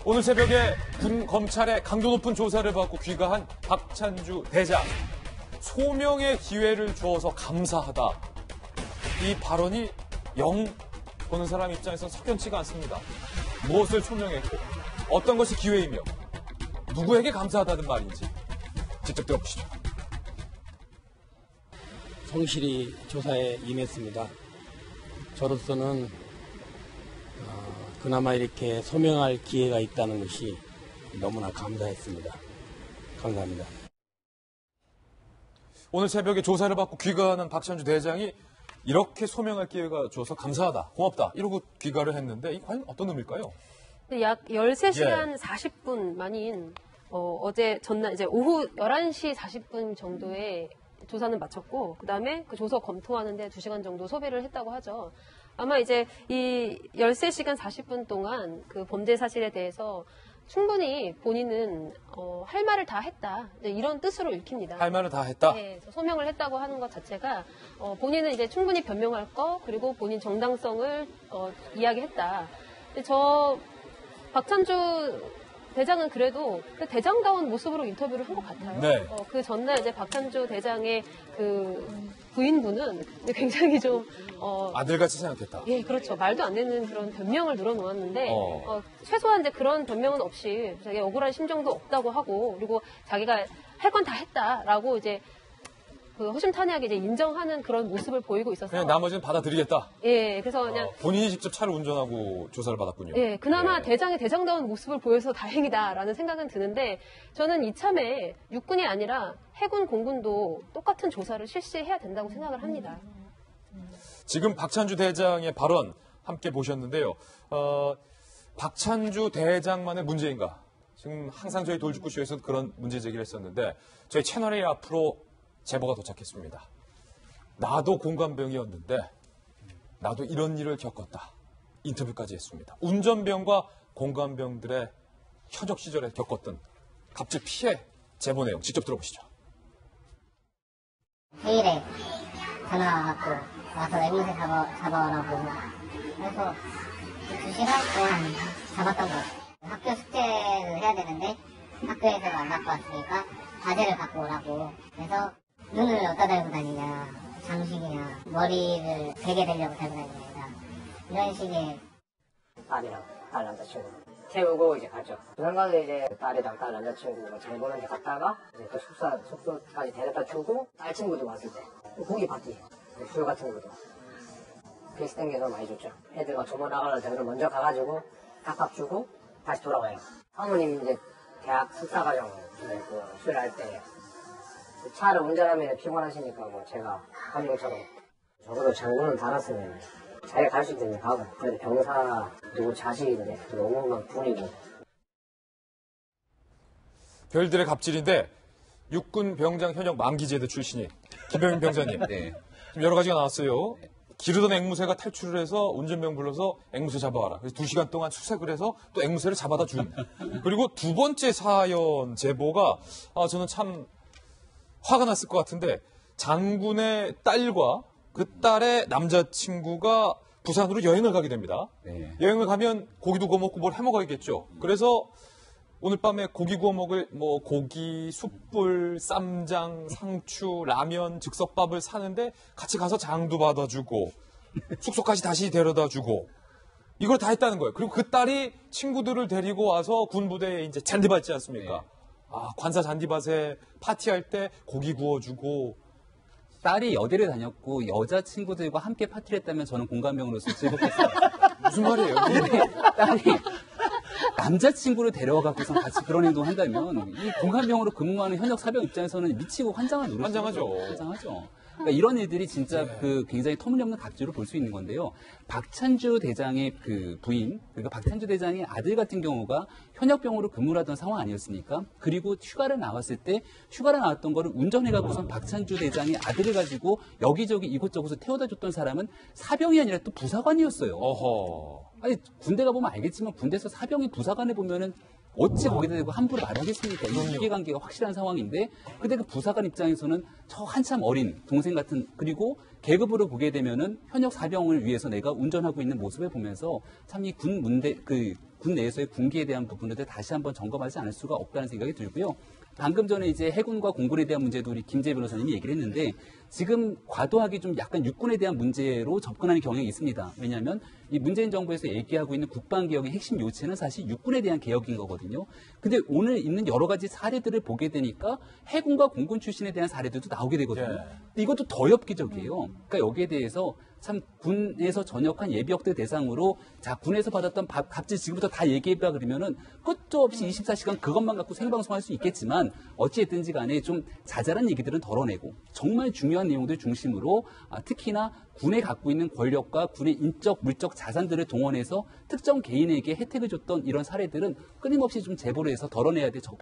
오늘 새벽에 군 검찰의 강도 높은 조사를 받고 귀가한 박찬주 대장. 소명의 기회를 주어서 감사하다. 이 발언이 영 보는 사람 입장에서는 석연치가 않습니다. 무엇을 소명했고 어떤 것이 기회이며 누구에게 감사하다는 말인지 직접 들어보시죠. 성실히 조사에 임했습니다. 저로서는 그나마 이렇게 소명할 기회가 있다는 것이 너무나 감사했습니다. 감사합니다. 오늘 새벽에 조사를 받고 귀가하는 박찬주 대장이 이렇게 소명할 기회가 줘서 감사하다, 고맙다 이러고 귀가를 했는데 이 과연 어떤 의미일까요? 약 13시간 40분 만인 어제 전날 이제 오후 11시 40분 정도에 조사는 마쳤고 그다음에 그 조서 검토하는데 2시간 정도 소비를 했다고 하죠. 아마 이제 이 13시간 40분 동안 그 범죄 사실에 대해서 충분히 본인은 할 말을 다 했다. 이런 뜻으로 읽힙니다. 할 말을 다 했다? 네, 소명을 했다고 하는 것 자체가 본인은 이제 충분히 변명할 거 그리고 본인 정당성을 이야기했다. 근데 저 박찬주 대장은 그래도 그 대장다운 모습으로 인터뷰를 한 것 같아요. 네. 그 전날 이제 박찬주 대장의 그 부인분은 굉장히 좀 아들같이 생각했다. 예, 그렇죠. 말도 안 되는 그런 변명을 늘어놓았는데 최소한 이제 그런 변명은 없이 자기 억울한 심정도 없다고 하고 그리고 자기가 할 건 다 했다라고 이제 그 허심탄회하게 이제 인정하는 그런 모습을 보이고 있어서 그냥 나머지는 받아들이겠다. 예, 그래서 그냥 본인이 직접 차를 운전하고 조사를 받았군요. 예, 그나마 네. 대장의 대장다운 모습을 보여서 다행이다라는 생각은 드는데 저는 이참에 육군이 아니라 해군, 공군도 똑같은 조사를 실시해야 된다고 생각을 합니다. 지금 박찬주 대장의 발언 함께 보셨는데요. 박찬주 대장만의 문제인가? 지금 항상 저희 돌직구쇼에서도 그런 문제 제기를 했었는데 저희 채널에 앞으로 제보가 도착했습니다. 나도 공관병이었는데 나도 이런 일을 겪었다. 인터뷰까지 했습니다. 운전병과 공관병들의 현역 시절에 겪었던 갑질 피해 제보 내용 직접 들어보시죠. 회의에 전화가 왔고 와서 앵무새 잡아오라고 그래서 2시간 동안 잡았던 거 같아요. 학교 숙제를 해야 되는데 학교에서 안 갖고 왔으니까 과제를 갖고 오라고 그래서 눈을 어디다 달고 다니냐 장식이냐 머리를 베개 대려고 달고 다니냐 이런 식의 딸이랑 딸 남자친구 태우고 이제 가죠. 중간에 이제 딸이랑 딸 남자친구 장 보는 데 갔다가 이제 또 숙소까지 데려다 주고 딸 친구도 왔을 때 고기 파티 술 같은 것도 그래서 땡겨서 많이 줬죠. 애들과 조모 나가려고 저희를 먼저 가가지고 닭밥 주고 다시 돌아와요. 사모님 이제 대학 석사과정 수료할 때 차를 운전하면 피곤하시니까 뭐 제가 한명처럼 적어도 장군은 달았으면 자기가 갈 수 있는 가고 그래도 병사 누구 자식인데 너무 막 분위기 별들의 갑질인데 육군 병장 현역 만기제대 출신이 김병민 병장님. 네. 지금 여러 가지가 나왔어요. 기르던 앵무새가 탈출을 해서 운전병 불러서 앵무새 잡아와라. 그래서 2시간 동안 수색을 해서 또 앵무새를 잡아다 준. 그리고 두 번째 사연 제보가 저는 참 화가 났을 것 같은데 장군의 딸과 그 딸의 남자친구가 부산으로 여행을 가게 됩니다. 네. 여행을 가면 고기도 구워 먹고 뭘 해 먹어야겠죠. 그래서 오늘 밤에 고기 구워 먹을 고기, 숯불, 쌈장, 상추, 라면, 즉석밥을 사는데 같이 가서 장도 받아주고 숙소까지 다시 데려다주고 이걸 다 했다는 거예요. 그리고 그 딸이 친구들을 데리고 와서 군부대에 이제 잔디밭 있지 않습니까? 네. 관사 잔디밭에 파티할 때 고기 구워주고 딸이 여대를 다녔고 여자친구들과 함께 파티를 했다면 저는 공감병으로서 즐겁겠어요. 무슨 말이에요? 근데 딸이 남자친구를 데려와갖고서 같이 그런 행동을 한다면 이 공감병으로 근무하는 현역 사병 입장에서는 미치고 환장한 노릇이죠. 환장하죠. 환장하죠. 그러니까 이런 일들이 진짜 그 굉장히 터무니없는 갑질로 볼 수 있는 건데요. 박찬주 대장의 그 부인, 그러니까 박찬주 대장의 아들 같은 경우가 현역병으로 근무를 하던 상황 아니었습니까? 그리고 휴가를 나왔을 때 휴가를 나왔던 거를 운전해가고선 박찬주 대장의 아들을 가지고 여기저기 이곳저곳을 태워다 줬던 사람은 사병이 아니라 또 부사관이었어요. 어허. 아니 군대 가보면 알겠지만 군대에서 사병이 부사관을 보면은 어찌 거기다 대고 함부로 말하겠습니까? 이 이해관계가 확실한 상황인데 근데 그 부사관 입장에서는 저 한참 어린 동생 같은 그리고 계급으로 보게 되면은 현역 사병을 위해서 내가 운전하고 있는 모습을 보면서 참 이 군 문대 그 군 내에서의 군기에 대한 부분을 다시 한번 점검하지 않을 수가 없다는 생각이 들고요. 방금 전에 이제 해군과 공군에 대한 문제도 우리 김재 변호사님이 얘기를 했는데 지금 과도하게 좀 약간 육군에 대한 문제로 접근하는 경향이 있습니다. 왜냐하면 이 문재인 정부에서 얘기하고 있는 국방개혁의 핵심 요체는 사실 육군에 대한 개혁인 거거든요. 근데 오늘 있는 여러 가지 사례들을 보게 되니까 해군과 공군 출신에 대한 사례들도 나오게 되거든요. 근데 이것도 더 엽기적이에요. 그러니까 여기에 대해서 참 군에서 전역한 예비역들 대상으로 자 군에서 받았던 값지 지금부터 다 얘기해봐 그러면은 끝도 없이 24시간 그것만 갖고 생방송할 수 있겠지만 어찌됐든지 간에 좀 자잘한 얘기들은 덜어내고 정말 중요한 내용들 중심으로 특히나 군에 갖고 있는 권력과 군의 인적 물적 자산들을 동원해서 특정 개인에게 혜택을 줬던 이런 사례들은 끊임없이 좀 제보를 해서 덜어내야 될 적.